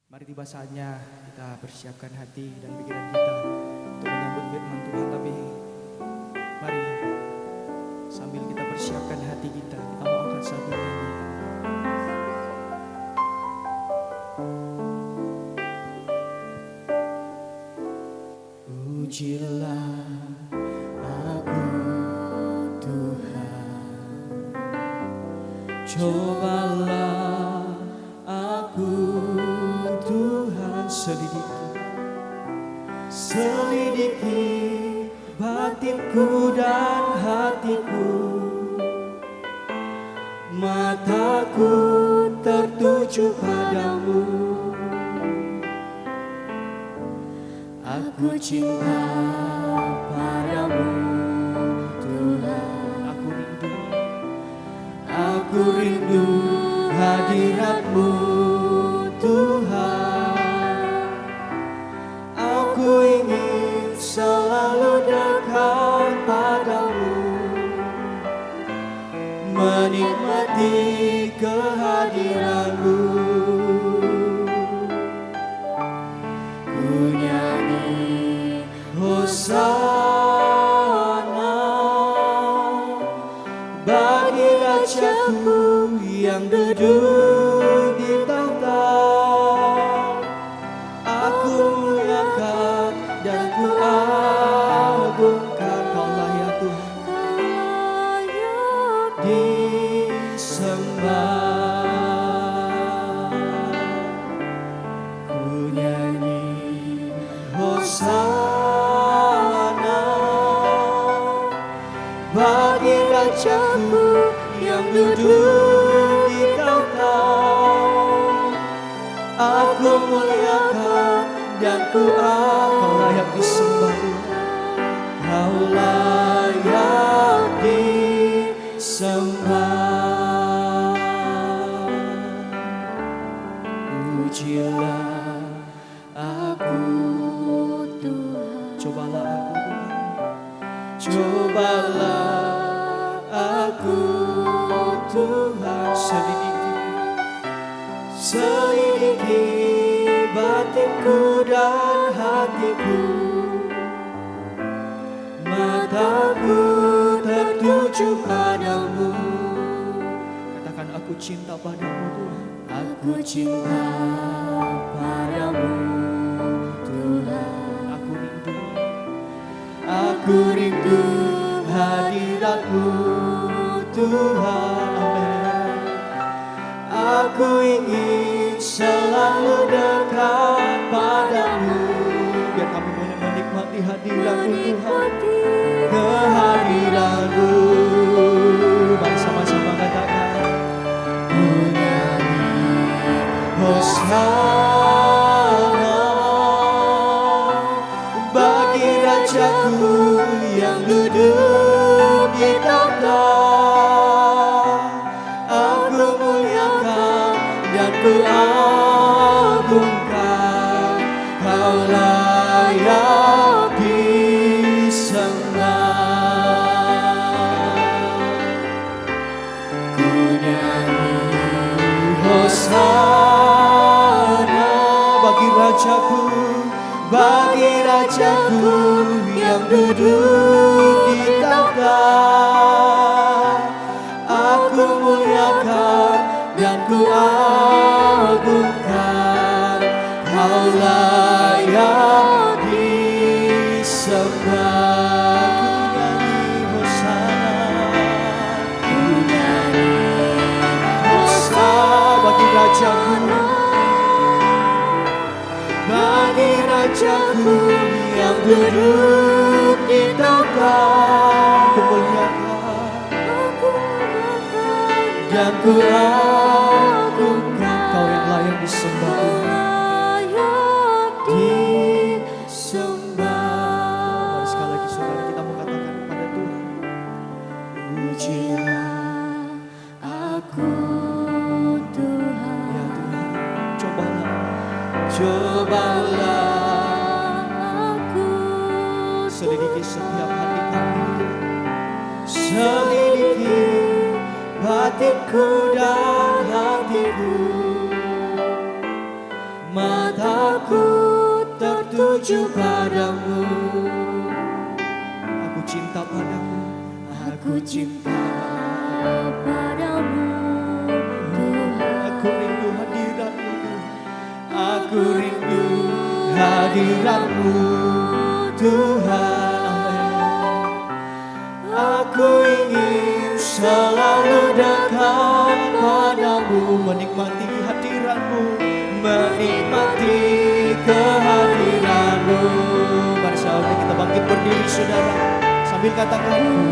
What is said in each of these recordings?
Mari tiba saatnya kita persiapkan hati dan pikiran kita untuk menyambut firman Tuhan. Tapi mari sambil kita persiapkan hati kita mau angkat satu nyanyi. Ujilah aku Tuhan, cobalah aku Tuhan, selidiki batinku dan hatiku. Mataku tertuju padamu, aku cinta padamu Tuhan. Aku rindu hadiratmu Tuhan. Aku ingin selalu dekat padamu, menikmati kehadiranmu. Ku nyanyi Hosana bagi Rajaku yang duduk di tahta. Aku muliakan dan ku agungkan, Kau layak Tuhan disembah. Ku nyanyi Hosana bagi Rajaku yang duduk di tahta. Aku muliakan dan ku Kau layak disembah, Kau layak disembah. Ujilah aku Tuhan, cobalah aku Tuhan, cobalah aku Tuhan. Selidiki batinku dan hatiku. Mataku tertuju padamu. Katakan, aku cinta padamu Tuhan. Aku cinta padamu Tuhan. Aku rindu hadiratmu Tuhan. Amin. Aku ingin selalu dekat padamu. Biar kami boleh menikmati hadiratmu Tuhan, kehadiranmu. Mari sama-sama katakan, ku nyanyi Hosana bagi Rajaku yang duduk di tahta. Aku muliakan dan ku agungkan, Kau layak disembah. Ku nyanyi Hosana bagi Rajaku yang duduk di tahta. Aku muliakan dan ku agungkan, Kau layak disembah. Ku nyanyi Hosana bagi Rajaku yang duduk di tahta. Aku muliakan dan ku agungkan, Kau yang layak disembah Tuhan. Mari sekali lagi saudara kita mau katakan kepada Tuhan, ujilah aku Tuhan. Ya Tuhan, cobalah aku, selidiki setiap hati kami, selidiki batinku dan hatiku. tuju padamu. Aku cinta padamu. Aku cinta padamu Tuhan. Aku rindu hadiratmu. Aku rindu hadiratmu Tuhan. Aku ingin selalu dekat padamu, menikmati hadiratmu, menikmati kehadiranmu. Mari saudara kita bangkit berdiri saudara, sambil katakan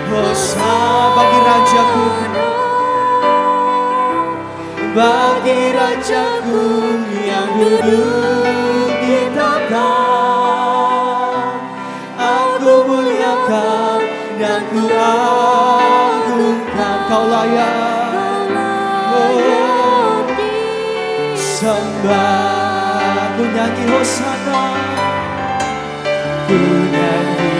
Hosana bagi Rajaku, bagi Rajaku yang duduk di tahta. Aku muliakan dan ku agungkan, Kau layak sembah. Ku nyanyi Hosana, ku nyanyi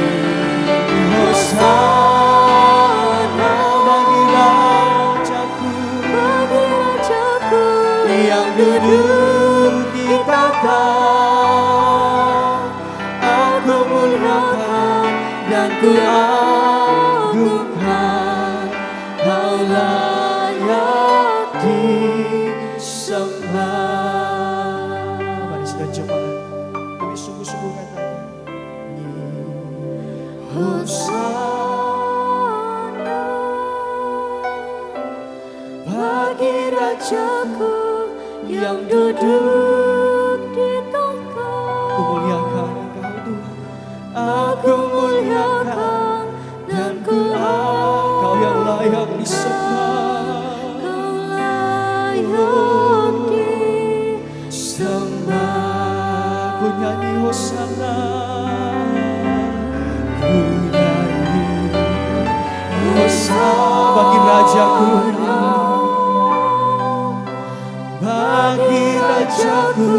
Hosana bagi Rajaku, yang duduk di tahta. Aku muliakan dan ku agungkan, Kau layak disembah. Mari sudah coba kami sungguh-sungguh katakan Hosana bagi Rajaku yang duduk di tahta. Aku muliakan Engkau Tuhan, aku muliakan dan ku Kau yang layak disembah, Kau layak disembah. Ku nyanyi Hosana, ku nyanyi Hosana bagi Rajaku, bagi Rajaku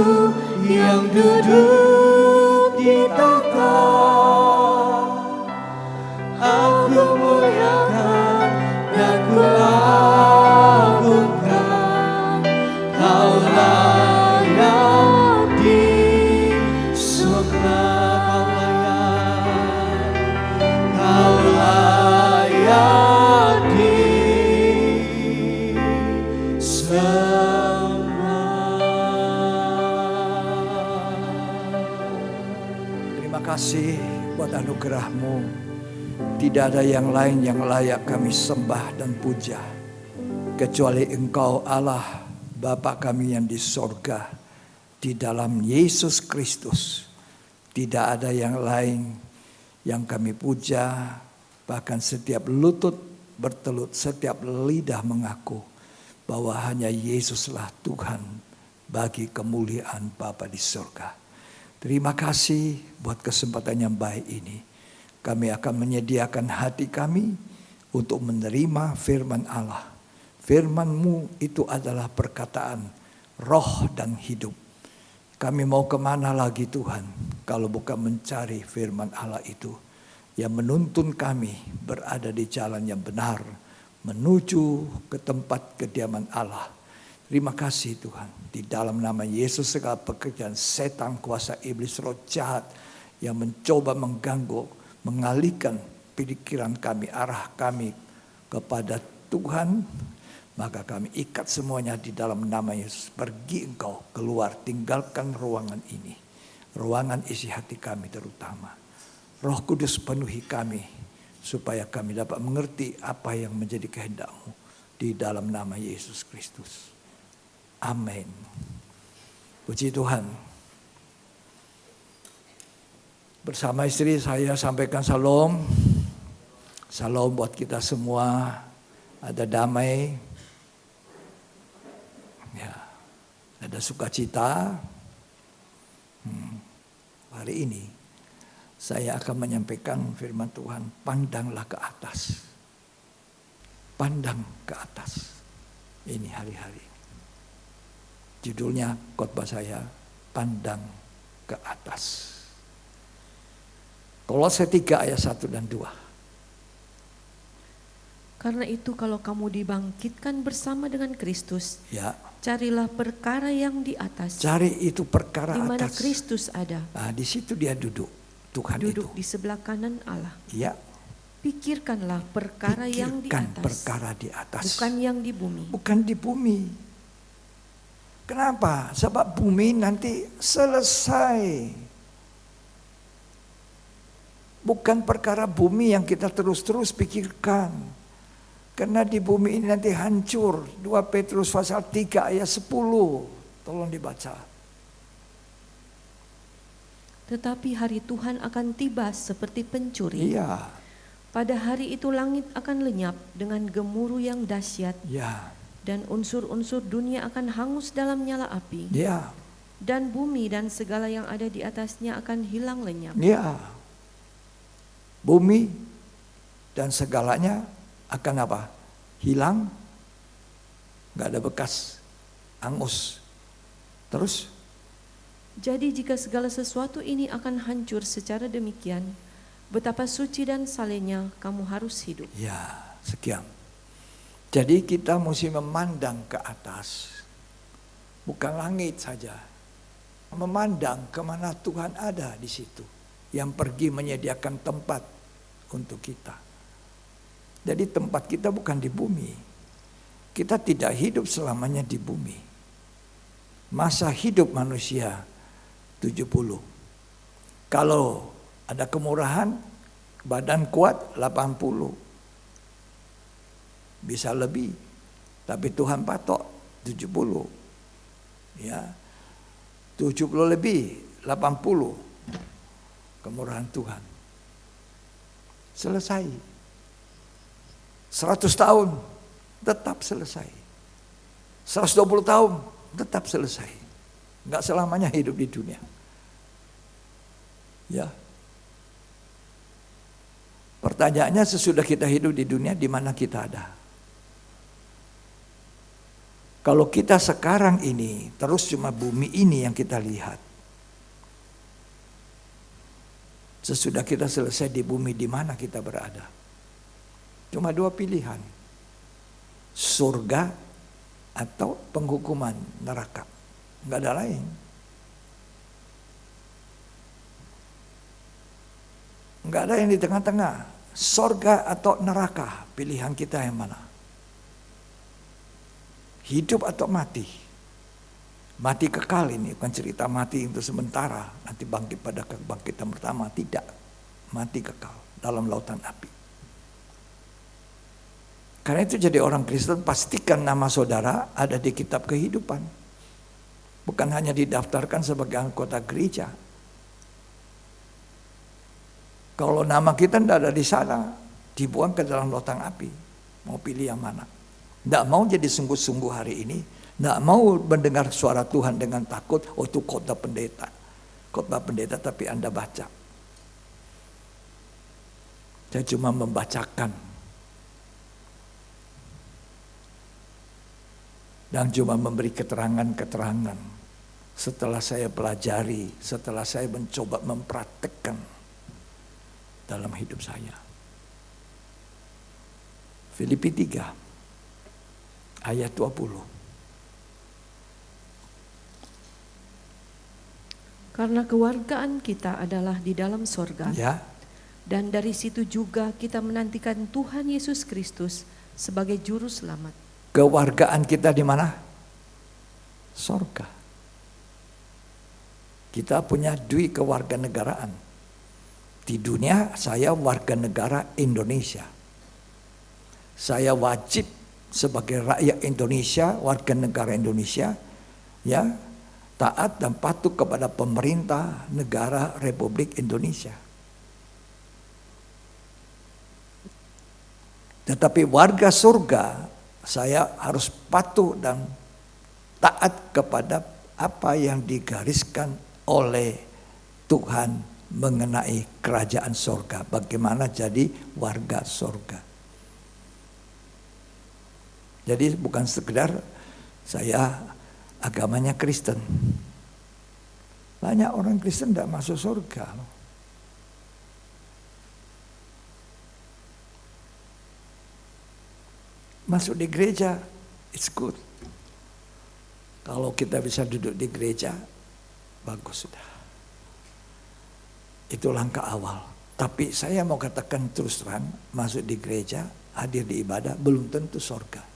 yang duduk di tahta. Aku muliakan dan ku agungkan, Kau layak disembah. Kau layak disembah. Terima kasih buat anugerah-Mu. Tidak ada yang lain yang layak kami sembah dan puja kecuali Engkau Allah Bapa kami yang di sorga. Di dalam Yesus Kristus tidak ada yang lain yang kami puja. Bahkan setiap lutut bertelut, setiap lidah mengaku bahwa hanya Yesuslah Tuhan bagi kemuliaan Bapa di sorga. Terima kasih buat kesempatan yang baik ini. Kami akan menyediakan hati kami untuk menerima firman Allah. Firman-Mu itu adalah perkataan roh dan hidup. Kami mau kemana lagi Tuhan kalau bukan mencari firman Allah itu yang menuntun kami berada di jalan yang benar menuju ke tempat kediaman Allah. Terima kasih Tuhan. Di dalam nama Yesus segala pekerjaan setan, kuasa iblis, roh jahat yang mencoba mengganggu, mengalihkan pikiran kami, arah kami kepada Tuhan, maka kami ikat semuanya di dalam nama Yesus. Pergi engkau keluar, tinggalkan ruangan ini, ruangan isi hati kami terutama. Roh Kudus penuhi kami supaya kami dapat mengerti apa yang menjadi kehendak-Mu di dalam nama Yesus Kristus. Amin. Puji Tuhan. Bersama istri saya sampaikan salam. Salam buat kita semua. Ada damai. Ya, ada sukacita. Hari ini saya akan menyampaikan firman Tuhan. Pandanglah ke atas. Pandang ke atas. Ini hari-hari. Judulnya khotbah saya, pandang ke atas. Kolose 3 ayat 1 dan 2. Karena itu kalau kamu dibangkitkan bersama dengan Kristus, Ya, carilah perkara yang di atas, cari itu perkara di mana atas. Kristus ada, Nah, di situ dia duduk, Tuhan duduk itu. di sebelah kanan Allah. Ya, Pikirkanlah perkara yang di pikirkan atas, perkara di atas. bukan yang di bumi. Bukan di bumi. Kenapa? Sebab bumi nanti selesai. Bukan perkara bumi yang kita terus-terus pikirkan. Karena di bumi ini nanti hancur. 2 Petrus pasal 3 ayat 10. Tolong dibaca. Tetapi hari Tuhan akan tiba seperti pencuri. Iya, Pada hari itu langit akan lenyap dengan gemuruh yang dahsyat, ya, dan unsur-unsur dunia akan hangus dalam nyala api, ya, dan bumi dan segala yang ada di atasnya akan hilang lenyap. ya. Bumi dan segalanya akan apa? Hilang. Gak ada bekas. Angus. Terus? Jadi jika segala sesuatu ini akan hancur secara demikian, betapa suci dan salehnya kamu harus hidup. Ya, sekian. Jadi kita mesti memandang ke atas. Bukan langit saja. Memandang kemana Tuhan ada di situ. Yang pergi menyediakan tempat untuk kita. Jadi tempat kita bukan di bumi. Kita tidak hidup selamanya di bumi. Masa hidup manusia 70. Kalau ada kemurahan, badan kuat 80. Bisa lebih. Tapi Tuhan patok 70. Ya. 70 lebih, 80. Kemurahan Tuhan. Selesai. 100 tahun tetap selesai. 120 tahun tetap selesai. Enggak selamanya hidup di dunia. Ya. Pertanyaannya, sesudah kita hidup di dunia, di mana kita ada? Kalau kita sekarang ini terus cuma bumi ini yang kita lihat. Sesudah kita selesai di bumi, di mana kita berada? Cuma 2 pilihan. Surga atau penghukuman neraka. Enggak ada lain. Enggak ada yang di tengah-tengah. Surga atau neraka. Pilihan kita yang mana? Hidup atau mati? Mati kekal ini, bukan cerita mati untuk sementara, nanti bangkit pada kebangkitan pertama, tidak. Mati kekal dalam lautan api. Karena itu jadi orang Kristen, pastikan nama saudara ada di kitab kehidupan. Bukan hanya didaftarkan sebagai anggota gereja. Kalau nama kita tidak ada di sana, dibuang ke dalam lautan api. Mau pilih yang mana? Tidak mau jadi sungguh-sungguh hari ini. Tidak mau mendengar suara Tuhan dengan takut. Oh, itu khotbah pendeta. Khotbah pendeta tapi Anda baca. Saya cuma membacakan. Dan cuma memberi keterangan-keterangan. Setelah saya pelajari, setelah saya mencoba mempraktekkan dalam hidup saya. Filipi 3 ayat 20. Karena kewargaan kita adalah di dalam sorga, Ya, dan dari situ juga kita menantikan Tuhan Yesus Kristus sebagai juru selamat. kewargaan kita di mana? Sorga. Kita punya dui kewarganegaraan. Di dunia saya warga negara Indonesia. Saya wajib sebagai rakyat Indonesia, warga negara Indonesia, ya, taat dan patuh kepada pemerintah negara Republik Indonesia. Tetapi warga surga, saya harus patuh dan taat kepada apa yang digariskan oleh Tuhan mengenai kerajaan surga. Bagaimana jadi warga surga. Jadi bukan sekedar saya agamanya Kristen. Banyak orang Kristen tidak masuk surga. masuk di gereja, it's good. Kalau kita bisa duduk di gereja, bagus sudah. Itu langkah awal. Tapi saya mau katakan terus terang, masuk di gereja, hadir di ibadah, belum tentu sorga.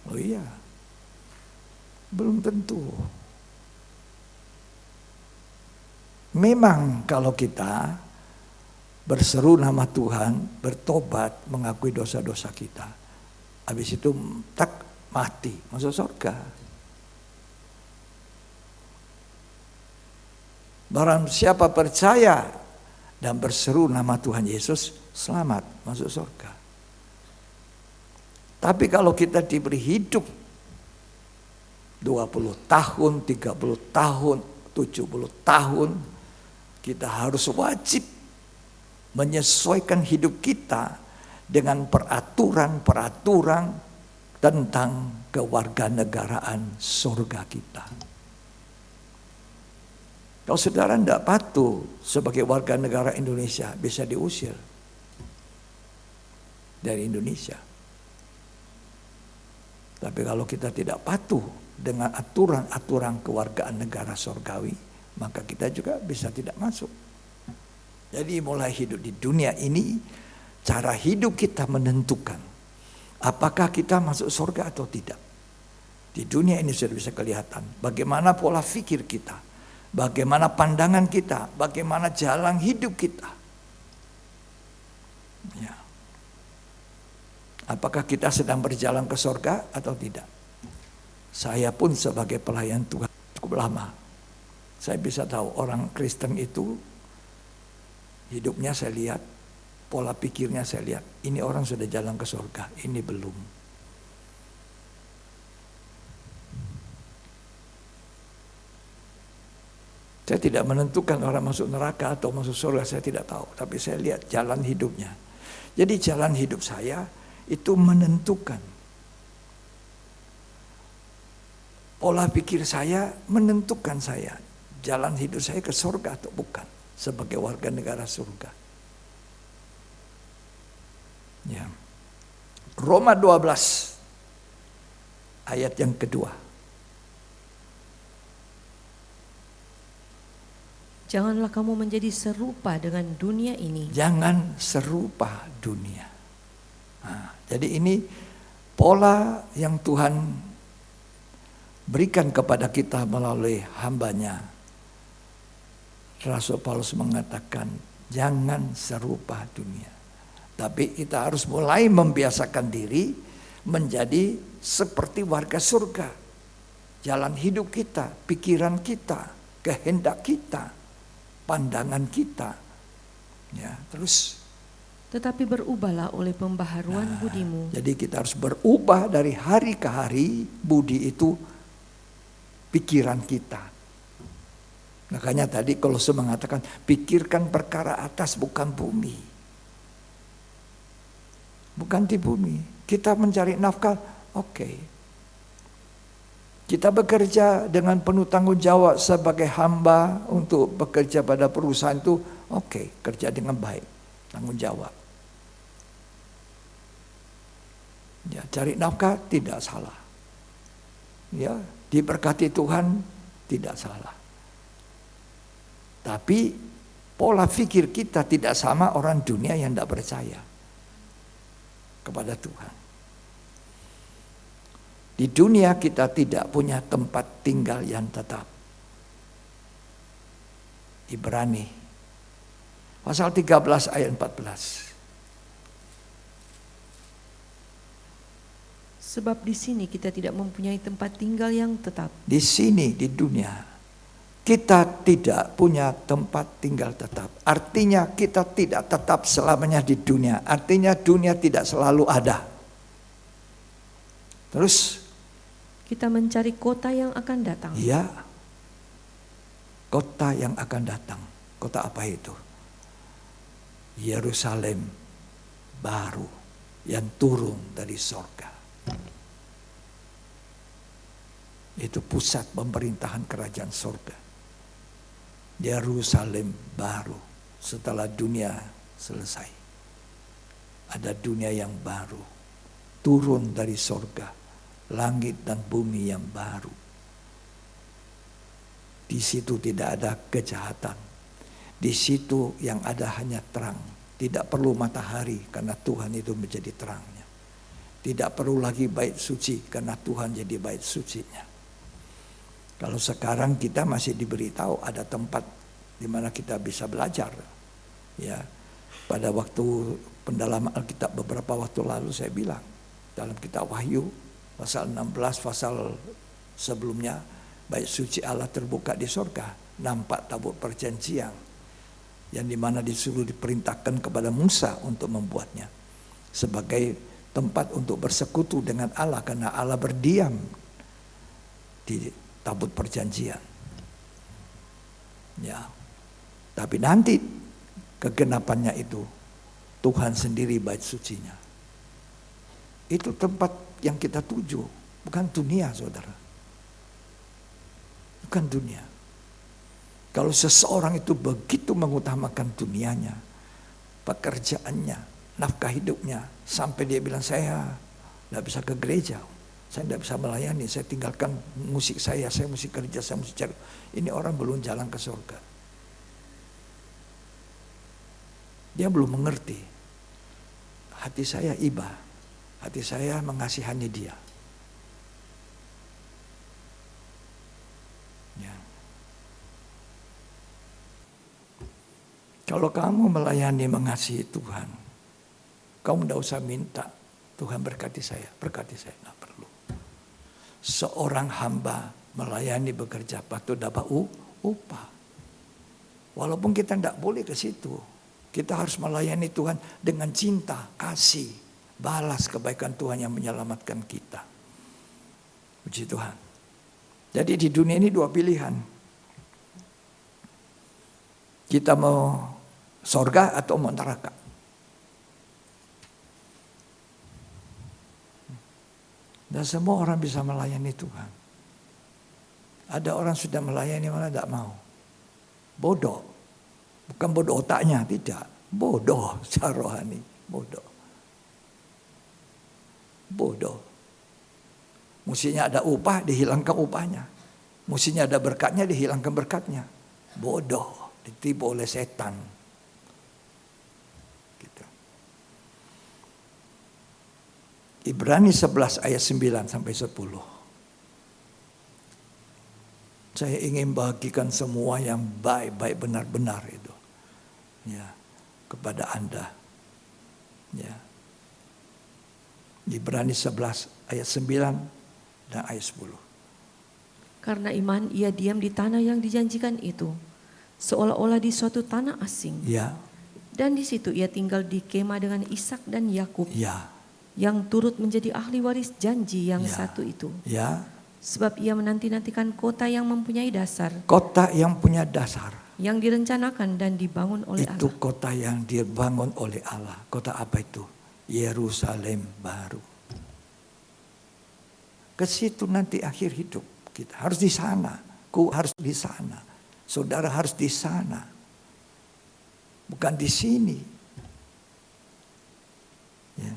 Oh iya, belum tentu. Memang kalau kita berseru nama Tuhan, bertobat, mengakui dosa-dosa kita, habis itu tak mati, masuk surga. Barang siapa percaya dan berseru nama Tuhan Yesus, selamat, masuk surga. Tapi kalau kita diberi hidup 20 tahun, 30 tahun, 70 tahun, kita harus wajib menyesuaikan hidup kita dengan peraturan-peraturan tentang kewarganegaraan surga kita. Kalau saudara tidak patuh sebagai warga negara Indonesia, bisa diusir dari Indonesia. Tapi kalau kita tidak patuh dengan aturan-aturan kewargaan negara surgawi, maka kita juga bisa tidak masuk. Jadi mulai hidup di dunia ini, cara hidup kita menentukan apakah kita masuk surga atau tidak. Di dunia ini sudah bisa kelihatan bagaimana pola pikir kita, bagaimana pandangan kita, bagaimana jalan hidup kita. Ya. Apakah kita sedang berjalan ke surga atau tidak? Saya pun sebagai pelayan Tuhan cukup lama, saya bisa tahu orang Kristen itu hidupnya saya lihat, pola pikirnya saya lihat, ini orang sudah jalan ke surga, ini belum. Saya tidak menentukan orang masuk neraka atau masuk surga, saya tidak tahu. Tapi saya lihat jalan hidupnya. Jadi jalan hidup saya itu menentukan. Pola pikir saya menentukan saya. Jalan hidup saya ke surga atau bukan. Sebagai warga negara surga. Ya. Roma 12 ayat yang kedua. Janganlah kamu menjadi serupa dengan dunia ini. Jangan serupa dunia. Nah, jadi ini pola yang Tuhan berikan kepada kita melalui hambanya. Rasul Paulus mengatakan jangan serupa dunia. Tapi kita harus mulai membiasakan diri menjadi seperti warga surga. Jalan hidup kita, pikiran kita, kehendak kita, pandangan kita. Ya, terus. Tetapi berubahlah oleh pembaharuan budimu. Jadi kita harus berubah dari hari ke hari. Budi itu pikiran kita. Makanya tadi Kolose mengatakan pikirkan perkara atas bukan bumi. Bukan di bumi. Kita mencari nafkah, oke. Kita bekerja dengan penuh tanggung jawab sebagai hamba untuk bekerja pada perusahaan itu, oke, kerja dengan baik, tanggung jawab. Ya, cari nafkah tidak salah. Ya, diberkati Tuhan tidak salah. Tapi pola pikir kita tidak sama orang dunia yang tidak percaya kepada Tuhan. Di dunia kita tidak punya tempat tinggal yang tetap. Ibrani pasal 13 ayat 14. Sebab di sini kita tidak mempunyai tempat tinggal yang tetap. Di sini di dunia kita tidak punya tempat tinggal tetap. Artinya kita tidak tetap selamanya di dunia. Artinya dunia tidak selalu ada. Terus kita mencari kota yang akan datang. Ya, kota yang akan datang. Kota apa itu? Yerusalem baru yang turun dari sorga. Itu pusat pemerintahan kerajaan sorga. Yerusalem baru setelah dunia selesai. ada dunia yang baru, turun dari sorga, langit dan bumi yang baru. Di situ tidak ada kejahatan, di situ yang ada hanya terang. Tidak perlu matahari karena Tuhan itu menjadi terangnya. Tidak perlu lagi bait suci karena Tuhan jadi bait sucinya. Kalau sekarang kita masih diberitahu ada tempat di mana kita bisa belajar. Ya, pada waktu pendalaman Alkitab beberapa waktu lalu saya bilang dalam kitab Wahyu pasal 16 pasal sebelumnya, bait suci Allah terbuka di sorga, nampak tabut perjanjian yang dimana disuruh diperintahkan kepada Musa untuk membuatnya sebagai tempat untuk bersekutu dengan Allah karena Allah berdiam di tabut perjanjian. Ya. Tapi nanti kegenapannya itu Tuhan sendiri bait sucinya. Itu tempat yang kita tuju, bukan dunia, saudara. Bukan dunia. Kalau seseorang itu begitu mengutamakan dunianya, pekerjaannya, nafkah hidupnya, sampai dia bilang saya tidak bisa ke gereja, saya tidak bisa melayani, saya tinggalkan musik saya mesti kerja, saya mesti cari. Ini orang belum jalan ke surga. Dia belum mengerti. Hati saya iba, hati saya mengasihani dia. Ya. Kalau kamu melayani mengasihi Tuhan, kamu tidak usah minta Tuhan berkati saya, tidak perlu. Seorang hamba melayani bekerja patut dapat upah. Walaupun kita tidak boleh ke situ, kita harus melayani Tuhan dengan cinta, kasih, balas kebaikan Tuhan yang menyelamatkan kita. Puji Tuhan. Jadi di dunia ini dua pilihan. Kita mau sorga atau mau neraka. Dan semua orang bisa melayani Tuhan. Ada orang sudah melayani malah tidak mau. Bodoh. Bukan bodoh otaknya, tidak. Bodoh secara rohani. Bodoh. Mestinya ada upah, dihilangkan upahnya. Mestinya ada berkatnya, dihilangkan berkatnya. Bodoh. Ditipu oleh setan. Gitu. Ibrani 11 ayat 9 sampai 10. Saya ingin bagikan semua yang baik-baik benar-benar itu. Ya, kepada Anda. Ya. Ibrani 11 ayat 9 dan ayat 10. Karena iman ia diam di tanah yang dijanjikan itu, seolah-olah di suatu tanah asing. Ya. Dan di situ ia tinggal di kemah dengan Ishak dan Yakub, Ya. yang turut menjadi ahli waris janji yang satu itu. Ya. Sebab ia menanti-nantikan kota yang mempunyai dasar, Kota yang punya dasar. yang direncanakan dan dibangun oleh Itu Allah. kota yang dibangun oleh Allah. Kota apa itu? Yerusalem baru. Ke situ nanti akhir hidup kita. Harus di sana. Ku harus di sana. Saudara harus di sana. Bukan di sini. Ya.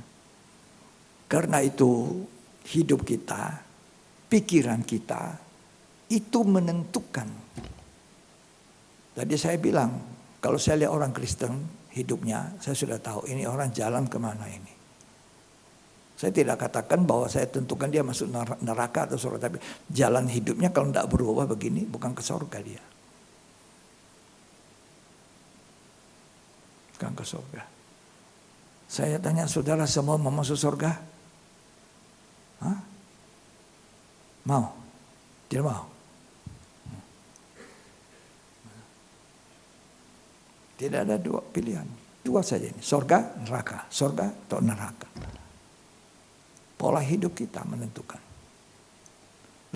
Karena itu hidup kita, pikiran kita itu menentukan. Tadi saya bilang, kalau saya lihat orang Kristen hidupnya, saya sudah tahu ini orang jalan kemana ini. Saya tidak katakan bahwa saya tentukan dia masuk neraka atau surga, tapi jalan hidupnya kalau tidak berubah begini, bukan ke surga dia. Bukan ke surga. Saya tanya saudara semua mau masuk surga? Hah? Mau? Tidak mau? Tidak ada dua pilihan. Dua saja ini. Surga, neraka. Surga atau neraka. Pola hidup kita menentukan.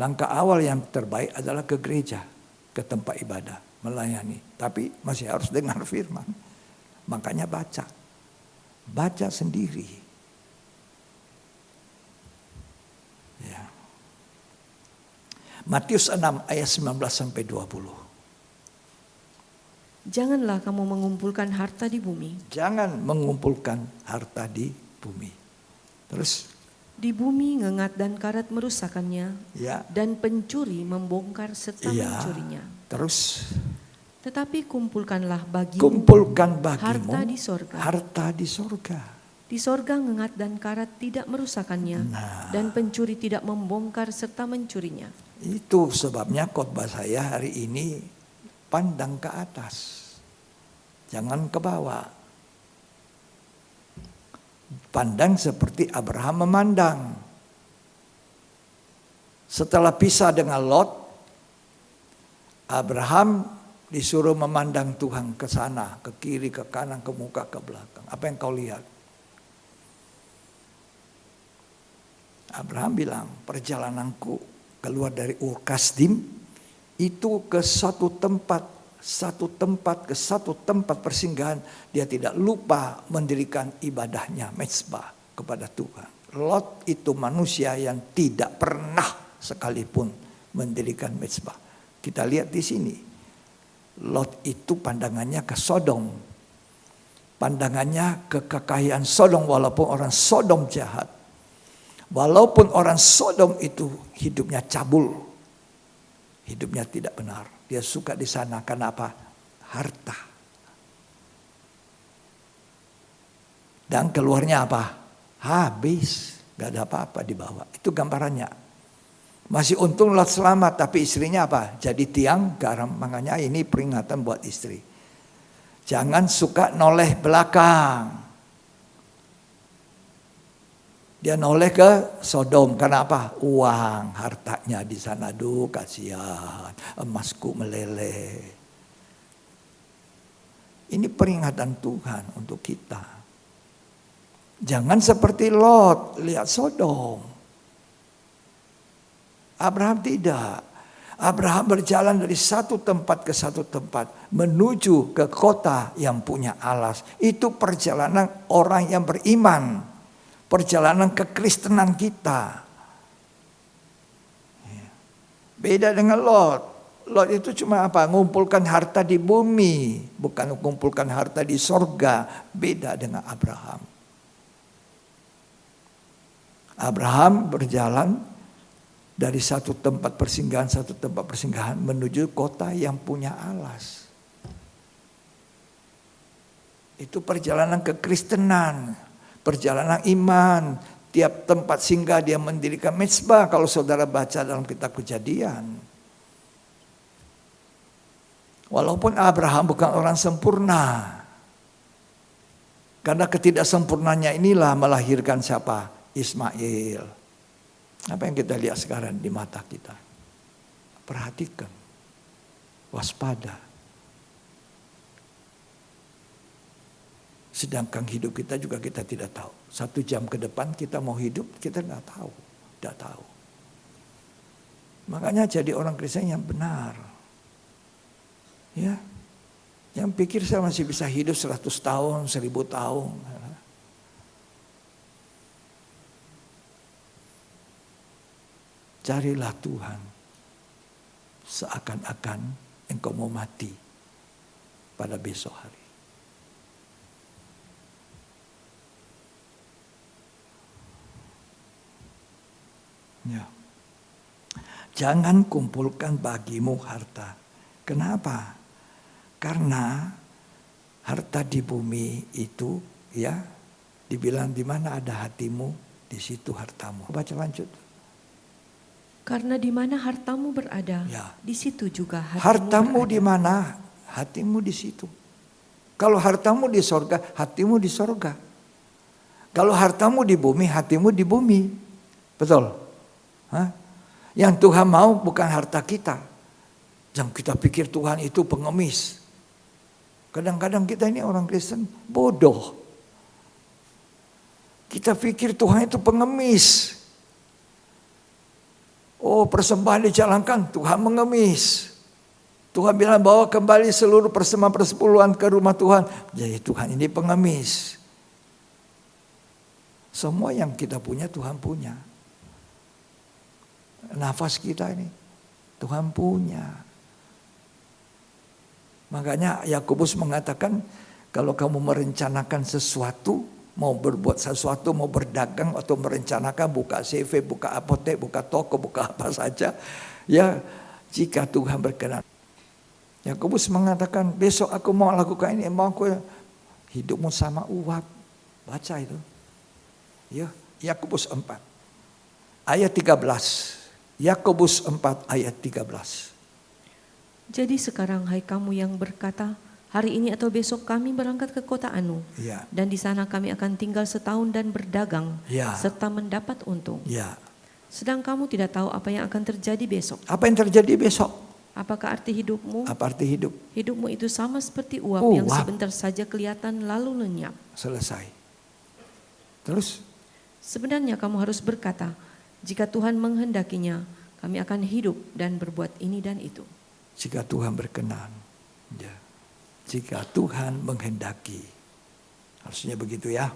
Langkah awal yang terbaik adalah ke gereja. Ke tempat ibadah. Melayani. Tapi masih harus dengar firman. Makanya baca. Baca sendiri. Ya. Matius 6 ayat 19 sampai 20. Janganlah kamu mengumpulkan harta di bumi. Jangan mengumpulkan harta di bumi. Terus, Di bumi ngengat dan karat merusakkannya, ya, dan pencuri membongkar serta ya. mencurinya. Terus, Tetapi kumpulkanlah bagimu kumpulkan bagimu harta di sorga. harta di sorga. Di sorga ngengat dan karat tidak merusakkannya, dan pencuri tidak membongkar serta mencurinya. Itu sebabnya khotbah saya hari ini pandang ke atas, jangan ke bawah. Pandang seperti Abraham memandang. Setelah pisah dengan Lot, Abraham disuruh memandang Tuhan ke sana, ke kiri, ke kanan, ke muka, ke belakang. Apa yang kau lihat? Abraham bilang, perjalananku keluar dari Ur Kasdim itu ke satu tempat ke satu tempat persinggahan. Dia tidak lupa mendirikan ibadahnya, mezbah kepada Tuhan. Lot itu manusia yang tidak pernah sekalipun mendirikan mezbah. Kita lihat di sini. Lot itu pandangannya ke Sodom. Pandangannya ke kekayaan Sodom, walaupun orang Sodom jahat. Walaupun orang Sodom itu hidupnya cabul. Hidupnya tidak benar. Dia suka di sana karena apa? Harta. Dan keluarnya apa? Habis. Gak ada apa-apa di bawah. Itu gambarannya. Masih untung Lot selamat, tapi istrinya apa? Jadi tiang garam. Makanya ini peringatan buat istri. Jangan suka noleh belakang. Dia noleh ke Sodom. Karena apa? Uang, hartanya di sana. Aduh, kasihan. Emasku meleleh. Ini peringatan Tuhan untuk kita. Jangan seperti Lot, lihat Sodom. Abraham tidak. Abraham berjalan dari satu tempat ke satu tempat. Menuju ke kota yang punya alas. Itu perjalanan orang yang beriman. Perjalanan kekristenan kita. Beda dengan Lot. Lot itu cuma apa? Ngumpulkan harta di bumi. Bukan mengumpulkan harta di sorga. Beda dengan Abraham. Abraham berjalan dari satu tempat persinggahan menuju kota yang punya alas. Itu perjalanan kekristenan. Perjalanan iman, tiap tempat singgah dia mendirikan mezbah. Kalau saudara baca dalam kitab Kejadian. Walaupun Abraham bukan orang sempurna. Karena ketidaksempurnanya inilah melahirkan siapa? Ismail. Apa yang kita lihat sekarang di mata kita? Perhatikan. Waspada. Sedangkan hidup kita juga kita tidak tahu. 1 jam ke depan kita mau hidup, kita nggak tahu. Tidak tahu. Makanya jadi orang Kristen yang benar. Ya. Yang pikir saya masih bisa hidup 100 tahun, 1000 tahun. Carilah Tuhan. Seakan-akan engkau mau mati pada besok hari. Ya. Jangan kumpulkan bagimu harta. Kenapa? Karena harta di bumi itu ya dibilang di mana ada hatimu, di situ hartamu. Baca lanjut. Karena di mana hartamu berada, Ya. di situ juga Hartamu berada. di mana, hatimu di situ. Kalau hartamu di sorga, hatimu di sorga. Kalau hartamu di bumi, hatimu di bumi. Betul? Hah? Yang Tuhan mau bukan harta kita. Jangan kita pikir Tuhan itu pengemis. Kadang-kadang kita ini orang Kristen bodoh. Kita pikir Tuhan itu pengemis. Oh, persembahan dijalankan, Tuhan mengemis. Tuhan bilang bawa kembali seluruh persembahan persepuluhan ke rumah Tuhan. Jadi Tuhan ini pengemis. Semua yang kita punya Tuhan punya. Nafas kita ini Tuhan punya. Makanya Yakobus mengatakan kalau kamu merencanakan sesuatu, mau berbuat sesuatu, mau berdagang atau merencanakan buka CV, buka apotek, buka toko, buka apa saja, ya jika Tuhan berkenan. Yakobus mengatakan besok aku mau lakukan ini, mau aku hidupmu sama uap. Baca itu. Ya, Yakobus 4 ayat 13. Yakobus 4 ayat 13. Jadi sekarang hai kamu yang berkata, hari ini atau besok kami berangkat ke kota Anu, Ya, dan di sana kami akan tinggal setahun dan berdagang, ya, serta mendapat untung. ya. Sedang kamu tidak tahu apa yang akan terjadi besok. Apa yang terjadi besok? Apakah arti hidupmu? Apa arti hidup? Hidupmu itu sama seperti uap yang Uap. sebentar saja kelihatan lalu lenyap. Selesai. Terus? Sebenarnya kamu harus berkata, jika Tuhan menghendakinya, kami akan hidup dan berbuat ini dan itu. Jika Tuhan berkenan. Ya. Jika Tuhan menghendaki. Harusnya begitu ya.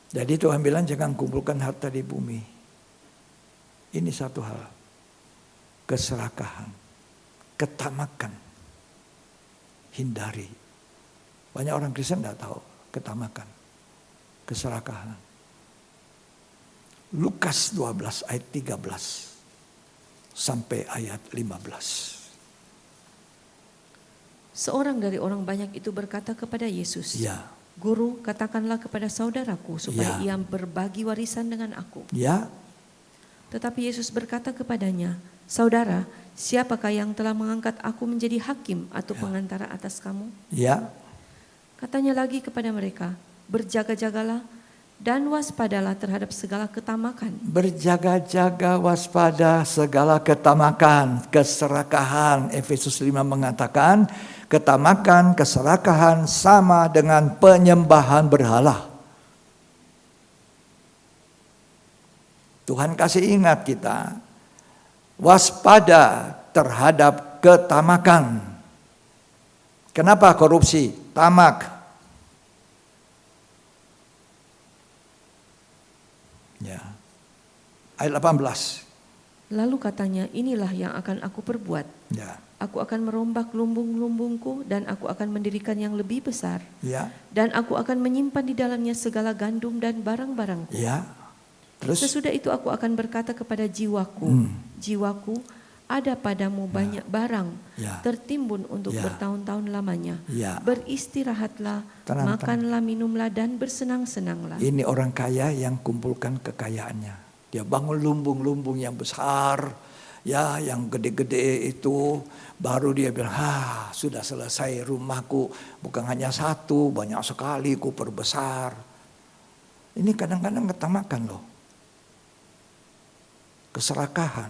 Jadi Tuhan bilang jangan kumpulkan harta di bumi. Ini satu hal. Keserakahan. Ketamakan. Hindari. Banyak orang Kristen tidak tahu ketamakan. Keserakahan. Lukas 12 ayat 13 sampai ayat 15. Seorang dari orang banyak itu berkata kepada Yesus, Ya, Guru, katakanlah kepada saudaraku supaya Ya. ia berbagi warisan dengan aku. ya, Tetapi Yesus berkata kepadanya, Saudara, siapakah yang telah mengangkat aku menjadi hakim atau Ya. pengantara atas kamu? ya. Katanya lagi kepada mereka, berjaga-jagalah dan waspadalah terhadap segala ketamakan. Berjaga-jaga, waspada segala ketamakan, keserakahan. Efesus 5 mengatakan ketamakan, keserakahan sama dengan penyembahan berhala. Tuhan kasih ingat kita, waspada terhadap ketamakan. Kenapa korupsi? Tamak. Ya. Ayat 18. Lalu katanya, inilah yang akan aku perbuat. Ya. Aku akan merombak lumbung-lumbungku dan aku akan mendirikan yang lebih besar. Ya. Dan aku akan menyimpan di dalamnya segala gandum dan barang-barangku. Ya. Terus Sesudah itu aku akan berkata kepada jiwaku, jiwaku, ada padamu banyak barang Ya. tertimbun untuk Ya. bertahun-tahun lamanya. Ya. Beristirahatlah, Tenang, makanlah, minumlah dan bersenang-senanglah. ini orang kaya yang kumpulkan kekayaannya. Dia bangun lumbung-lumbung yang besar, ya, yang gede-gede itu. Baru dia bilang, sudah selesai rumahku. Bukan hanya satu, banyak sekali ku perbesar. Ini kadang-kadang ketamakan loh. Keserakahan.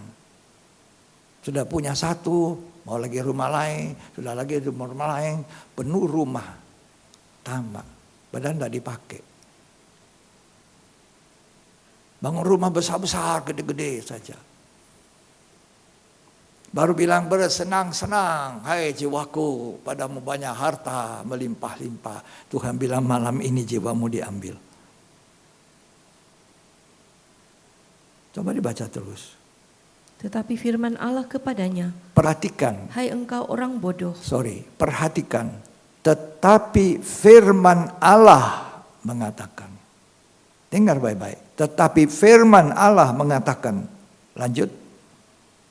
Sudah punya satu, mau lagi rumah lain, sudah lagi rumah lain, penuh rumah. Tamak, padahal tidak dipakai. Bangun rumah besar-besar, gede-gede saja. Baru bilang bersenang-senang, hai jiwaku, padamu banyak harta, melimpah-limpah. Tuhan bilang malam ini jiwamu diambil. Coba dibaca terus. Tetapi firman Allah kepadanya, Perhatikan, hai engkau orang bodoh, perhatikan. Tetapi firman Allah mengatakan. Dengar baik-baik. Tetapi firman Allah mengatakan. Lanjut.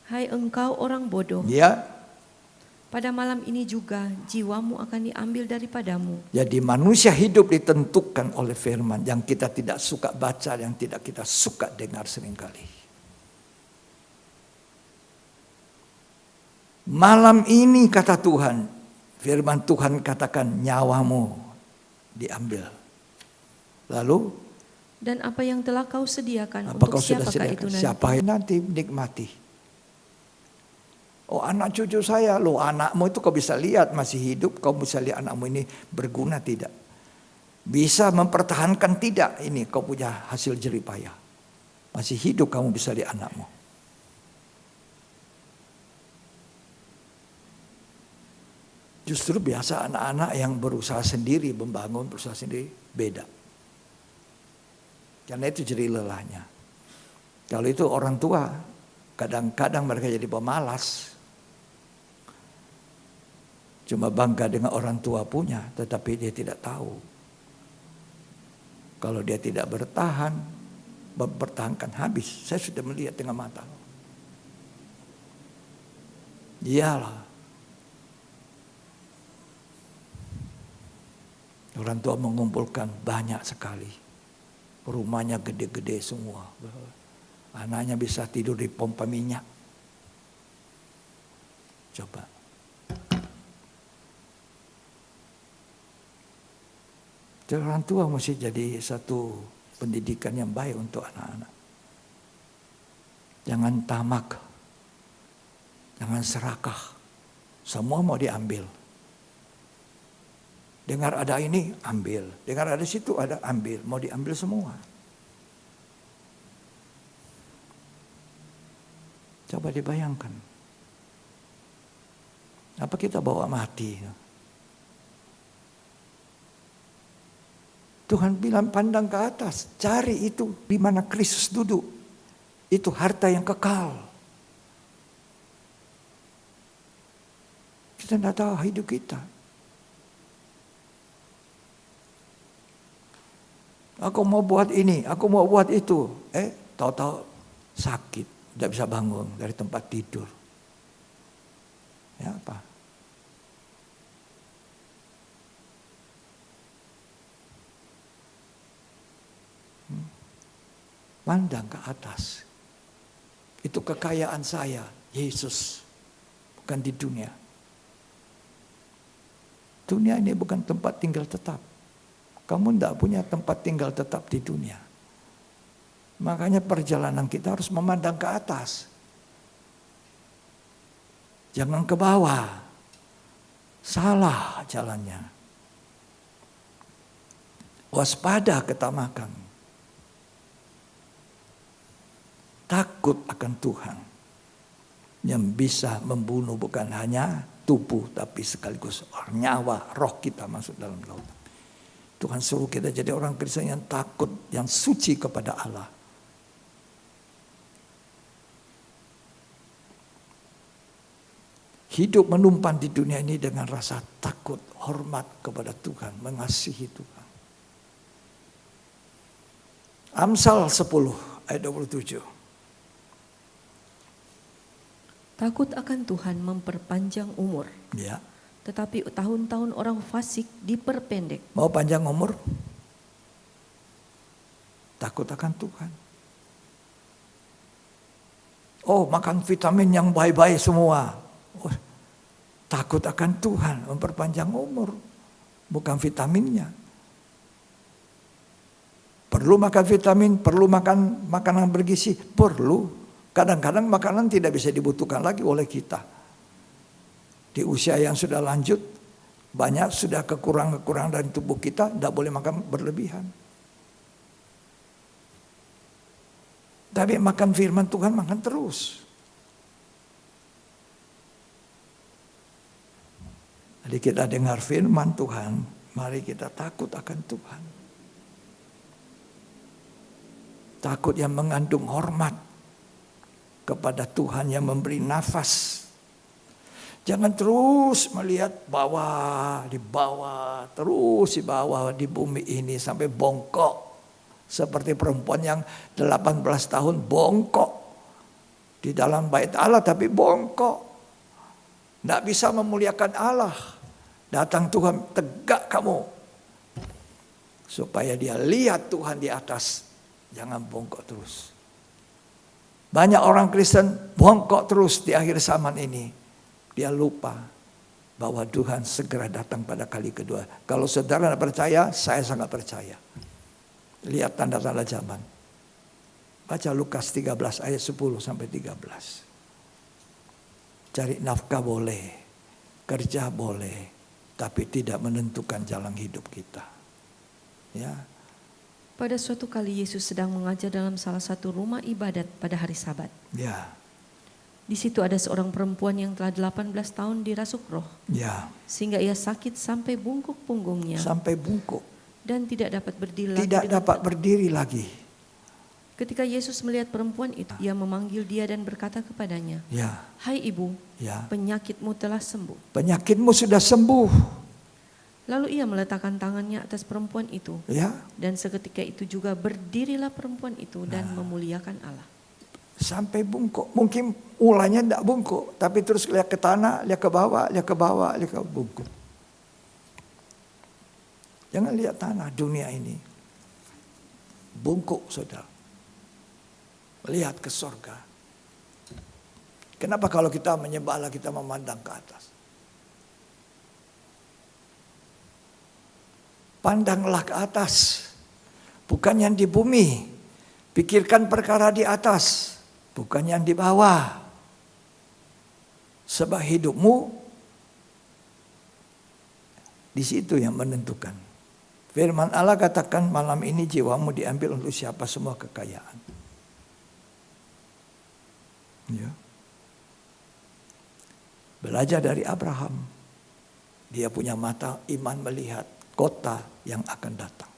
hai engkau orang bodoh, Ya. pada malam ini juga jiwamu akan diambil daripadamu. Jadi manusia hidup ditentukan oleh firman. Yang kita tidak suka baca, yang tidak kita suka dengar seringkali. Malam ini kata Tuhan, firman Tuhan katakan nyawamu diambil. Lalu Dan apa yang telah kau sediakan apa untuk kau sudah siapakah sediakan? itu nanti? Siapa yang nanti nikmati? Oh anak cucu saya, loh anakmu itu kau bisa lihat masih hidup, kau bisa lihat anakmu ini berguna tidak? Bisa mempertahankan tidak? Ini kau punya hasil jerih payah. Masih hidup kamu bisa lihat anakmu. Justru biasa anak-anak yang berusaha sendiri, membangun, berusaha sendiri, beda. Karena itu jadi lelahnya. Kalau itu orang tua, kadang-kadang mereka jadi pemalas. Cuma bangga dengan orang tua punya, tetapi dia tidak tahu. Kalau dia tidak bertahan, mempertahankan habis. Saya sudah melihat dengan mata. Iyalah. Orang tua mengumpulkan banyak sekali. Rumahnya gede-gede semua. Anaknya bisa tidur di pompa minyak. Coba. Jadi orang tua mesti jadi satu pendidikan yang baik untuk anak-anak. Jangan tamak. Jangan serakah. Semua mau diambil. Dengar ada ini, ambil. Dengar ada situ, ada, ambil. Mau diambil semua. Coba dibayangkan. Apa kita bawa mati? Tuhan bilang pandang ke atas, cari itu di mana Kristus duduk. Itu harta yang kekal. Kita tidak tahu hidup kita. Aku mau buat ini, aku mau buat itu. Tahu-tahu sakit, tidak bisa bangun dari tempat tidur. Ya apa? Pandang ke atas. Itu kekayaan saya, Yesus. Bukan di dunia. Dunia ini bukan tempat tinggal tetap. Kamu tidak punya tempat tinggal tetap di dunia. Makanya perjalanan kita harus memandang ke atas. Jangan ke bawah. Salah jalannya. Waspada ketamakan. Takut akan Tuhan yang bisa membunuh bukan hanya tubuh tapi sekaligus nyawa, roh kita masuk dalam lautan. Tuhan suruh kita jadi orang Kristen yang takut, yang suci kepada Allah. Hidup menumpan di dunia ini dengan rasa takut, hormat kepada Tuhan, mengasihi Tuhan. Amsal 10 ayat 27. Takut akan Tuhan memperpanjang umur. Ya. Tetapi tahun-tahun orang fasik diperpendek. Mau panjang umur? Takut akan Tuhan. Oh, makan vitamin yang baik-baik semua. Oh, takut akan Tuhan memperpanjang umur. Bukan vitaminnya. Perlu makan vitamin, perlu makan makanan bergizi, perlu. Kadang-kadang makanan tidak bisa dibutuhkan lagi oleh kita. Di usia yang sudah lanjut, banyak sudah kekurangan dari tubuh kita, tidak boleh makan berlebihan. Tapi makan firman Tuhan, makan terus. Jadi kita dengar firman Tuhan, mari kita takut akan Tuhan. Takut yang mengandung hormat kepada Tuhan yang memberi nafas. Jangan terus melihat bawah, di bawah, terus di bawah di bumi ini sampai bongkok. Seperti perempuan yang 18 tahun bongkok. Di dalam bait Allah tapi bongkok. Tidak bisa memuliakan Allah. Datang Tuhan, tegak kamu. Supaya dia lihat Tuhan di atas. Jangan bongkok terus. Banyak orang Kristen bongkok terus di akhir zaman ini. Dia lupa bahwa Tuhan segera datang pada kali kedua. Kalau saudara tidak percaya, saya sangat percaya. Lihat tanda-tanda zaman. Baca Lukas 13 ayat 10 sampai 13. Cari nafkah boleh, kerja boleh, tapi tidak menentukan jalan hidup kita. Ya. Pada suatu kali Yesus sedang mengajar dalam salah satu rumah ibadat pada hari Sabat. Ya. Di situ ada seorang perempuan yang telah 18 tahun dirasuk roh. Ya. Sehingga ia sakit sampai bungkuk punggungnya. Sampai bungkuk. Dan tidak dapat berdiri lagi. Tidak dapat berdiri lagi. Ketika Yesus melihat perempuan itu, ia memanggil dia dan berkata kepadanya, Ya, "Hai ibu, ya. penyakitmu telah sembuh." Penyakitmu sudah sembuh. Lalu ia meletakkan tangannya atas perempuan itu, Ya, dan seketika itu juga berdirilah perempuan itu dan memuliakan Allah. sampai bungkuk. Mungkin ulahnya tidak bungkuk, tapi terus lihat ke tanah, lihat ke bawah, lihat ke bawah, lihat ke bungkuk. Jangan lihat tanah dunia ini. Bungkuk, saudara. Lihat ke sorga. Kenapa kalau kita menyembah Allah kita memandang ke atas? Pandanglah ke atas, bukan yang di bumi. Pikirkan perkara di atas, bukan yang di bawah. Sebab hidupmu di situ yang menentukan. Firman Allah katakan malam ini jiwamu diambil untuk siapa semua kekayaan. Ya. Belajar dari Abraham. Dia punya mata iman melihat kota yang akan datang.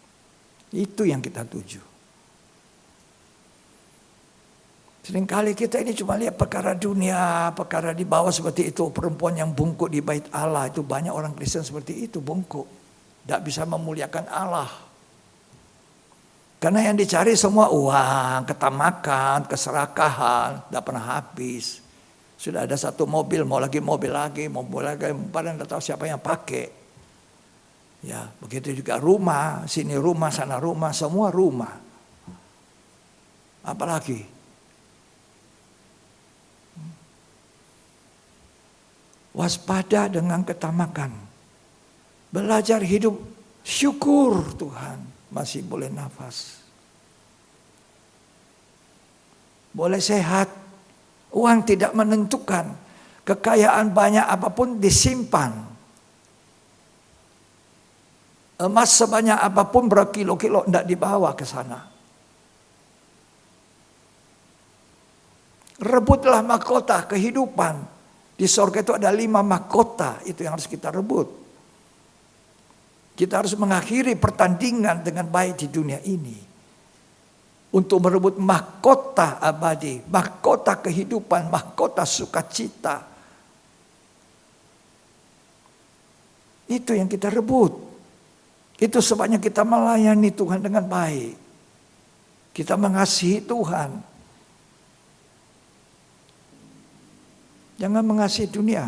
Itu yang kita tuju. Seringkali kita ini cuma lihat perkara dunia, perkara di bawah seperti itu. Perempuan yang bungkuk di bait Allah. Itu banyak orang Kristen seperti itu, bungkuk. Tidak bisa memuliakan Allah. Karena yang dicari semua uang, ketamakan, keserakahan, tidak pernah habis. Sudah ada satu mobil, mau lagi, padahal tidak tahu siapa yang pakai. Ya, begitu juga rumah, sini rumah, sana rumah, semua rumah. Apalagi? Waspada dengan ketamakan. Belajar hidup syukur Tuhan. Masih boleh nafas. Boleh sehat. Uang tidak menentukan. Kekayaan banyak apapun disimpan. Emas sebanyak apapun berkilo-kilo tidak dibawa ke sana. Rebutlah mahkota kehidupan. Di sorga itu ada 5 mahkota. Itu yang harus kita rebut. Kita harus mengakhiri pertandingan dengan baik di dunia ini. Untuk merebut mahkota abadi, mahkota kehidupan, mahkota sukacita. Itu yang kita rebut. Itu sebabnya kita melayani Tuhan dengan baik. Kita mengasihi Tuhan. Jangan mengasihi dunia.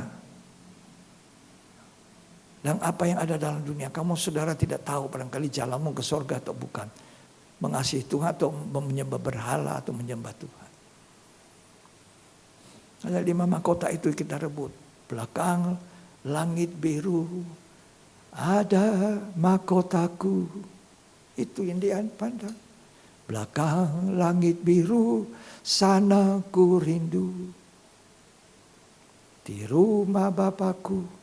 Dan apa yang ada dalam dunia. Kamu saudara tidak tahu barangkali jalanmu ke surga atau bukan. Mengasihi Tuhan atau menyembah berhala atau menyembah Tuhan. Ada 5 mahkota itu kita rebut. Belakang langit biru. Ada mahkotaku. Itu yang dia pandang. Belakang langit biru. Sana ku rindu. Di rumah Bapakku.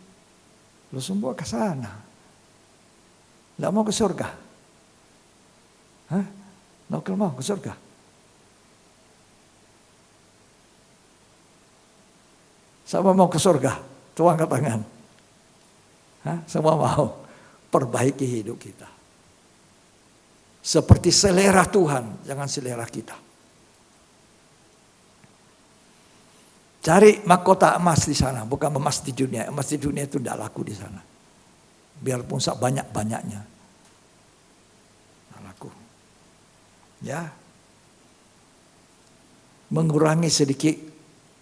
Lo semua ke sana. Tidak mau ke surga? Hah? Mau ke surga? Sama mau ke surga? Tuang ke tangan. Hah? Semua mau. Perbaiki hidup kita. Seperti selera Tuhan. Jangan selera kita. Cari mahkota emas di sana, bukan emas di dunia. Emas di dunia itu tidak laku di sana. Biarpun banyak-banyaknya. Tidak laku. Ya. Mengurangi sedikit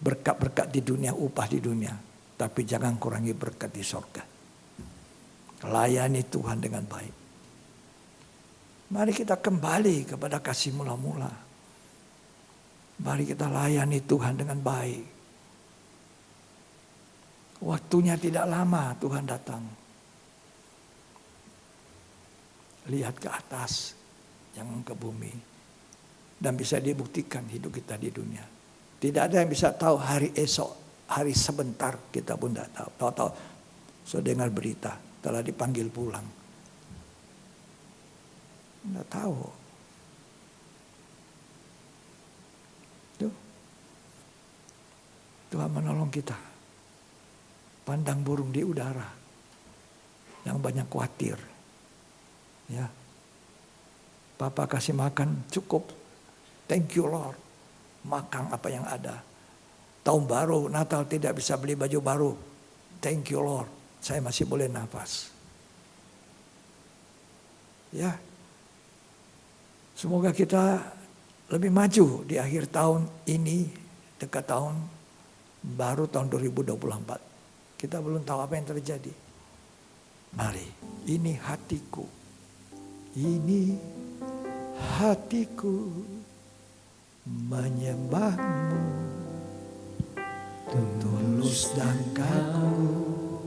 berkat-berkat di dunia, upah di dunia. Tapi jangan kurangi berkat di surga. Layani Tuhan dengan baik. Mari kita kembali kepada kasih mula-mula. Mari kita layani Tuhan dengan baik. Waktunya tidak lama Tuhan datang. Lihat ke atas, jangan ke bumi. Dan bisa dibuktikan hidup kita di dunia. Tidak ada yang bisa tahu hari esok, hari sebentar kita pun tidak tahu. Tahu-tahu saya dengar berita telah dipanggil pulang. Tidak tahu. Tuh. Tuhan menolong kita. Pandang burung di udara. Yang banyak khawatir. Ya. Papa kasih makan cukup. Thank you Lord. Makan apa yang ada. Tahun baru, Natal tidak bisa beli baju baru. Thank you Lord. Saya masih boleh nafas. Ya. Semoga kita lebih maju di akhir tahun ini, dekat tahun baru tahun 2024. Kita belum tahu apa yang terjadi. Mari, ini hatiku. Ini hatiku menyembahmu. Tulus dan kagum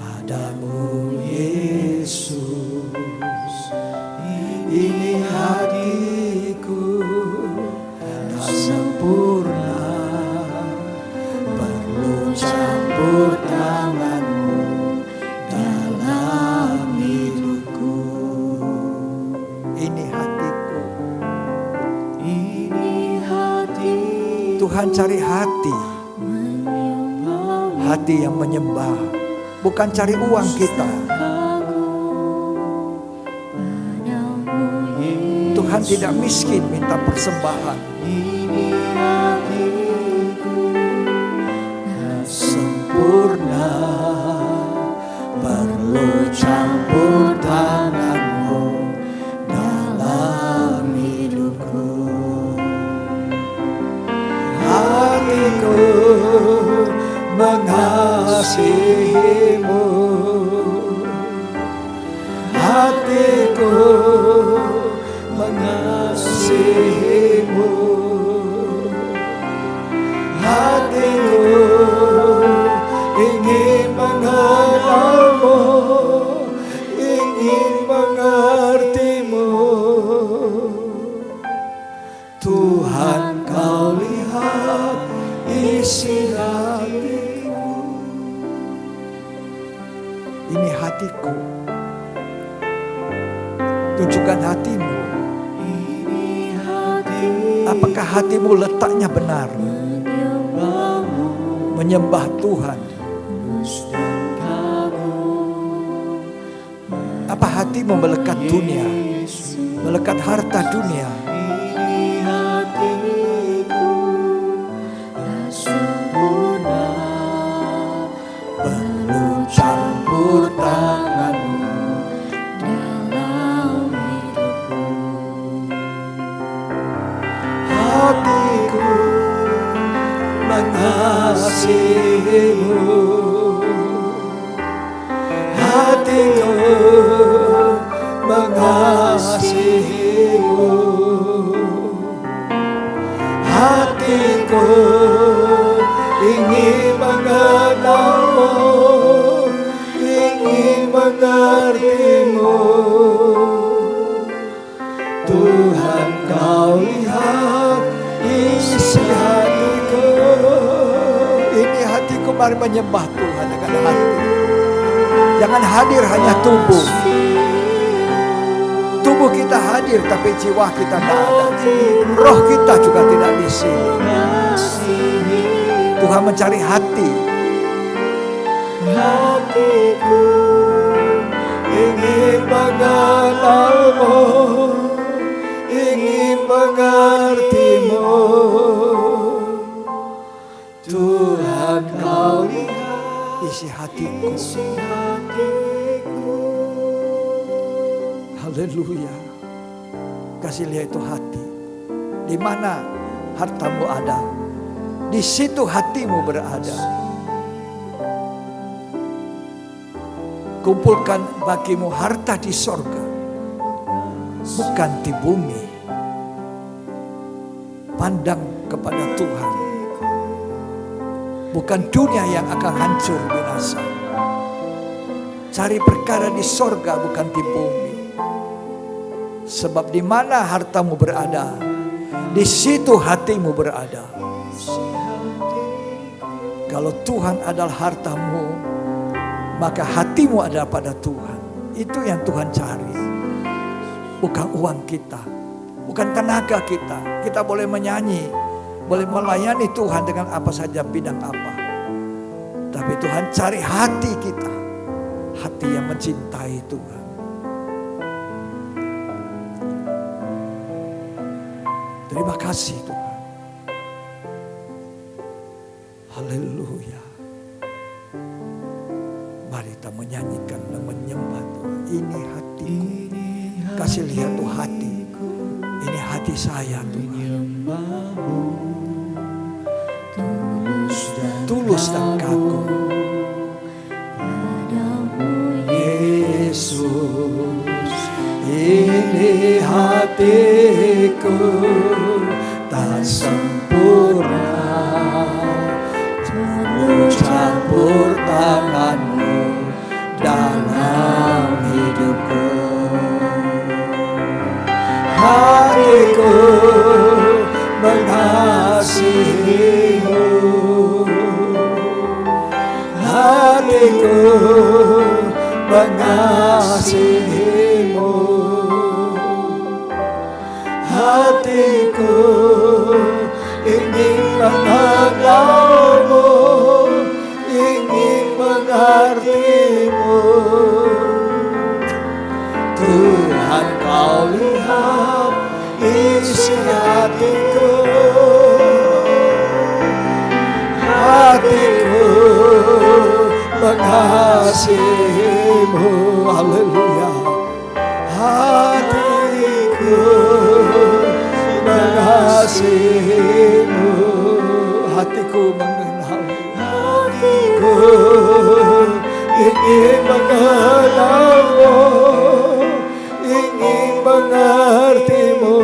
padamu Yesus. Ini hatiku tak sempurna, perlu campur tanganmu dalam hidupku. Ini hatiku. Ini hati. Tuhan cari hati. Hati yang menyembah. Bukan cari uang kita. Tuhan tidak miskin minta persembahan. Sempurna, perlu campur tanganmu dalam hidupku. Hatiku mengasihimu. Hatiku mengasihimu. Hatiku ingin mengenalmu, ingin mengertimu. Tuhan, kau lihat isi hatiku. Ini hatiku. Tunjukkan hatimu. Apakah hatimu letaknya benar? Menyembah Tuhan. Apa hatimu melekat dunia? Melekat harta dunia? Perlu campur tanganmu dalam hidupku. Hatiku mengasihimu. Hatiku mengasihimu. Hatiku ingin mengenalmu, ingin mengertimu. Tuhan, kau lihat isi hatiku. Ini hatiku, mari menyembah Tuhan dengan hati. Jangan hadir hanya tubuh. Tubuh kita hadir tapi jiwa kita tidak ada. Roh kita juga tidak di sini. Tuhan mencari hati. Hatiku ingin mengenalmu, ingin mengertimu. Tuhan, kau lihat isi hatiku. Haleluya. Kasih lihat itu hati. Di mana hartamu ada, di situ hatimu berada. Kumpulkan bagimu harta di sorga, bukan di bumi. Pandang kepada Tuhan, bukan dunia yang akan hancur binasa. Cari perkara di sorga, bukan di bumi. Sebab di mana hartamu berada, di situ hatimu berada. Kalau Tuhan adalah hartamu, maka hatimu adalah pada Tuhan. Itu yang Tuhan cari. Bukan uang kita, bukan tenaga kita. Kita boleh menyanyi, boleh melayani Tuhan dengan apa saja, bidang apa. Tapi Tuhan cari hati kita, hati yang mencintai Tuhan. Terima kasih Tuhan. Haleluya. Mari kita menyanyikan dan menyembah Tuhan. Ini hatiku. Kasih lihat tuh hati. Ini hati saya Tuhan. Tulus dan kagum. Yesus, ini hatiku tak sempurna. Campur tanganmu dalam hidupku. Hatiku mengasihimu. Hatiku mengasihimu. Hatiku ingin mengenalmu, ingin mengertimu. Tuhan, kau lihat isi hatiku. Hatiku mengasihimu. Haleluya. Hatiku mengasihimu. Hatiku mengenalmu. Hatiku ingin mengenalmu, ingin mengertimu.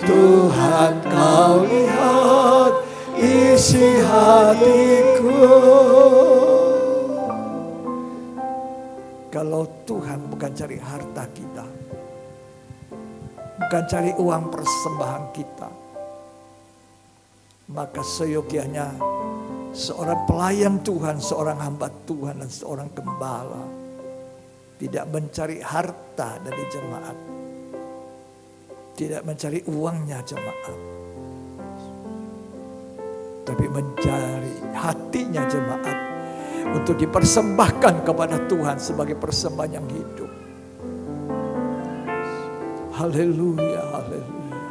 Tuhan, kau lihat isi hatiku. Kalau Tuhan bukan cari harta kita, bukan cari uang persembahan kita, maka seyogianya seorang pelayan Tuhan, seorang hamba Tuhan, dan seorang gembala tidak mencari harta dari jemaat, tidak mencari uangnya jemaat, tapi mencari hatinya jemaat untuk dipersembahkan kepada Tuhan sebagai persembahan yang hidup. Haleluya, haleluya,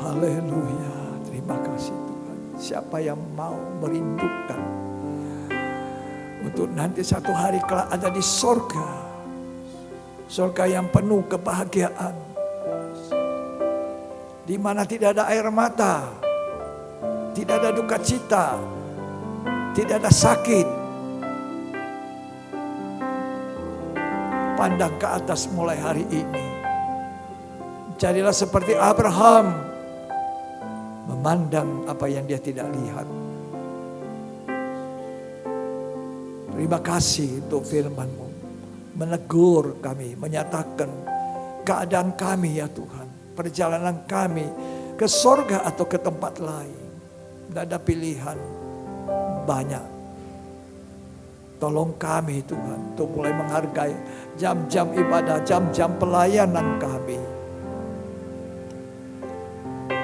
haleluya. Terima kasih Tuhan. Siapa yang mau merindukan untuk nanti satu hari kelak ada di sorga, sorga yang penuh kebahagiaan, di mana tidak ada air mata, tidak ada duka cita, tidak ada sakit. Pandang ke atas mulai hari ini. Jadilah seperti Abraham, memandang apa yang dia tidak lihat. Terima kasih untuk firman-Mu, menegur kami, menyatakan keadaan kami ya Tuhan, perjalanan kami ke sorga atau ke tempat lain. Tidak ada pilihan, banyak. Tolong kami Tuhan untuk mulai menghargai jam-jam ibadah, jam-jam pelayanan kami.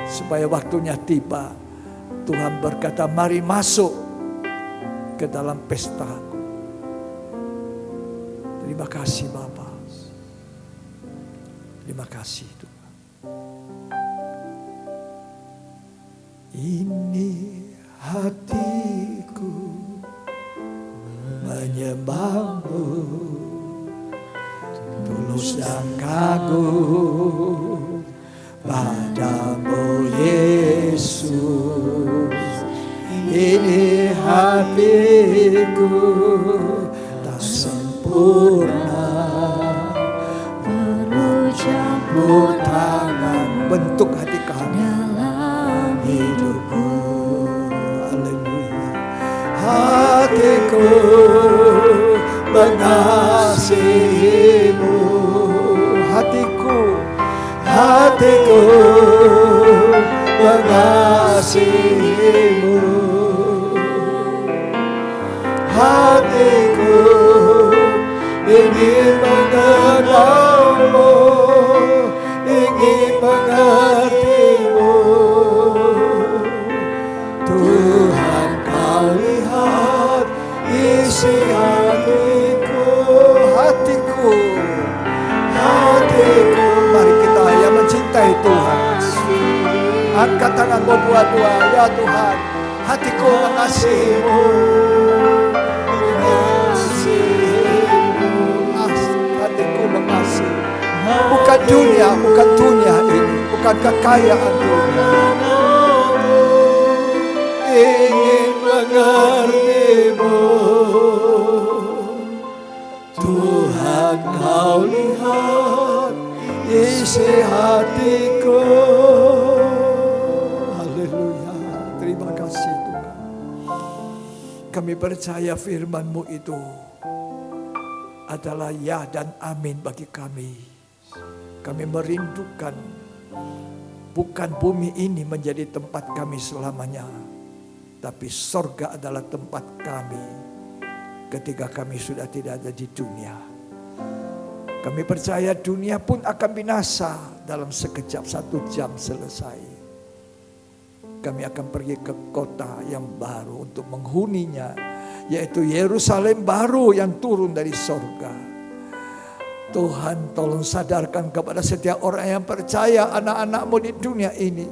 Supaya waktunya tiba, Tuhan berkata, mari masuk ke dalam pestaku. Terima kasih Bapa. Terima kasih Tuhan. Ini hatiku menyembah-Mu, tulus dan kagum padamu Yesus. Ini hatiku tak sempurna, perlu campur tangan bentuk hati kami dalam hidupku. Haleluya. Hatiku mengasihi-Mu. Hatiku mengasihi-Mu. Hatiku ingin mengenal-Mu, ingin mengerti-Mu. Tuhan, Kau lihat isi hatiku. Mari kita dua-dua. Ya Tuhan, hatiku mengasihi-Mu. Hatiku mengasihi. Bukan dunia ini, bukan kekayaan dunia. Ingin mengerti-Mu, Tuhan, Kau lihat isi hatiku. Haleluya, terima kasih Tuhan. Kami percaya firman-Mu itu adalah ya dan amin bagi kami. Kami merindukan bukan bumi ini menjadi tempat kami selamanya, tapi sorga adalah tempat kami ketika kami sudah tidak ada di dunia. Kami percaya dunia pun akan binasa dalam sekejap, 1 jam selesai. Kami akan pergi ke kota yang baru untuk menghuninya, yaitu Yerusalem baru yang turun dari sorga. Tuhan, tolong sadarkan kepada setiap orang yang percaya, anak-anak-Mu di dunia ini,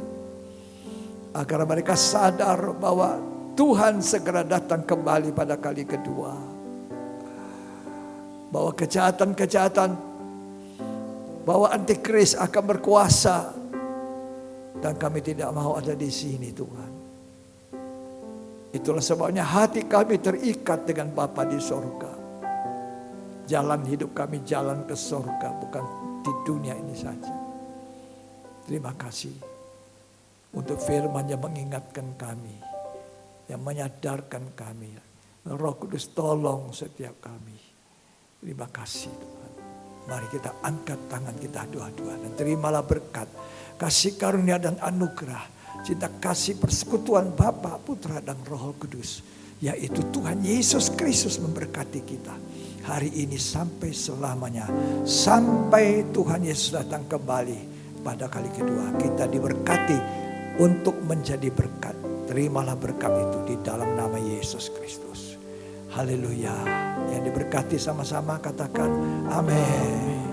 agar mereka sadar bahwa Tuhan segera datang kembali pada kali kedua. Bahwa kejahatan-kejahatan, bahwa antikris akan berkuasa, dan kami tidak mau ada di sini Tuhan. Itulah sebabnya hati kami terikat dengan Bapa di sorga. Jalan hidup kami jalan ke sorga, bukan di dunia ini saja. Terima kasih untuk firman yang mengingatkan kami, yang menyadarkan kami. Roh Kudus tolong setiap kami. Terima kasih Tuhan. Mari kita angkat tangan kita dua-dua dan terimalah berkat, kasih karunia dan anugerah, cinta kasih persekutuan Bapa, Putra dan Roh Kudus, yaitu Tuhan Yesus Kristus memberkati kita hari ini sampai selamanya. Sampai Tuhan Yesus datang kembali pada kali kedua, kita diberkati untuk menjadi berkat. Terimalah berkat itu di dalam nama Yesus Kristus. Haleluya. Yang diberkati sama-sama katakan amin.